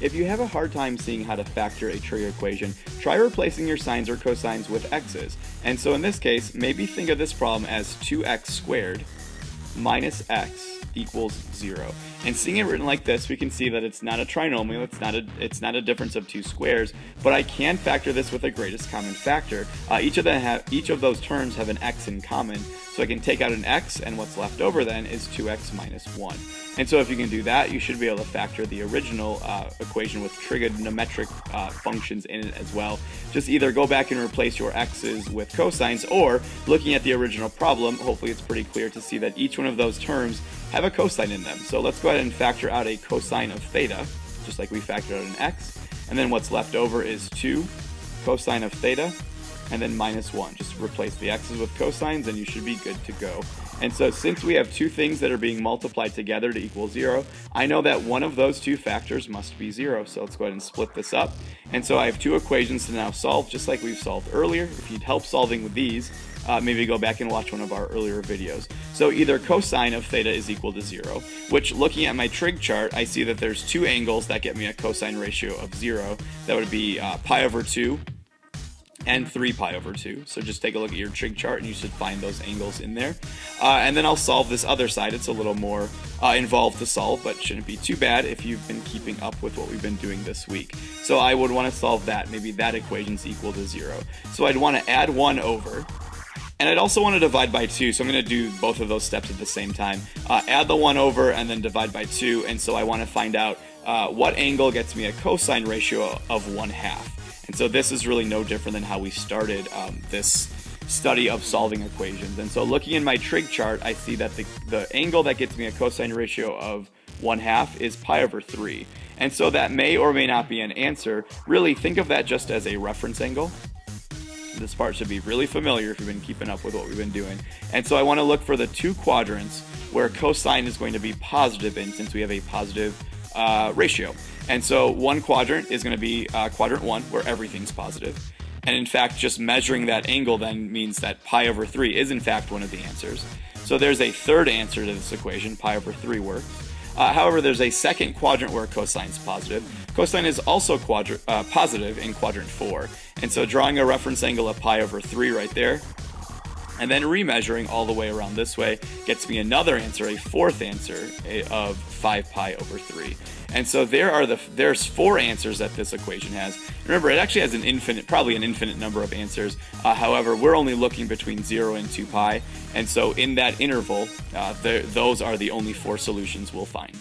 If you have a hard time seeing how to factor a trig equation, try replacing your sines or cosines with x's. And so in this case, maybe think of this problem as 2x squared minus x equals 0. And seeing it written like this, we can see that it's not a trinomial, it's not a difference of two squares, but I can factor this with a greatest common factor. Each of those terms have an x in common, so I can take out an x, and what's left over then is 2x minus 1. And so if you can do that, you should be able to factor the original equation with trigonometric functions in it as well. Just either go back and replace your x's with cosines, or looking at the original problem, hopefully it's pretty clear to see that each one of those terms have a cosine in them. So let's go ahead and factor out a cosine of theta, just like we factored out an x, and then what's left over is 2 cosine of theta, and then minus 1. Just replace the x's with cosines and you should be good to go. And so since we have two things that are being multiplied together to equal 0, I know that one of those two factors must be 0. So let's go ahead and split this up. And so I have two equations to now solve, just like we've solved earlier. If you'd help solving with these, maybe go back and watch one of our earlier videos. So either cosine of theta is equal to 0, which looking at my trig chart, I see that there's two angles that get me a cosine ratio of 0. That would be pi over 2 and 3 pi over 2. So just take a look at your trig chart and you should find those angles in there. And then I'll solve this other side. It's a little more involved to solve, but shouldn't be too bad if you've been keeping up with what we've been doing this week. So I would want to solve that. Maybe that equation's equal to 0. So I'd want to add 1 over. And I'd also want to divide by 2, so I'm going to do both of those steps at the same time. Add the 1 over and then divide by 2, and so I want to find out what angle gets me a cosine ratio of 1/2. And so this is really no different than how we started this study of solving equations. And so looking in my trig chart, I see that the angle that gets me a cosine ratio of 1/2 is pi over 3. And so that may or may not be an answer. Really think of that just as a reference angle. This part should be really familiar if you've been keeping up with what we've been doing. And so I want to look for the two quadrants where cosine is going to be positive in, since we have a positive ratio. And so one quadrant is going to be quadrant 1, where everything's positive. And in fact, just measuring that angle then means that pi over 3 is in fact one of the answers. So there's a third answer to this equation, pi over 3 works. However, there's a second quadrant where cosine's positive. Cosine is also positive in quadrant 4. And so drawing a reference angle of pi over 3 right there, and then remeasuring all the way around this way gets me another answer, a fourth answer of 5 pi over 3. And so there's 4 answers that this equation has. Remember, it actually has probably an infinite number of answers. However, we're only looking between 0 and 2 pi. And so in that interval, those are the only 4 solutions we'll find.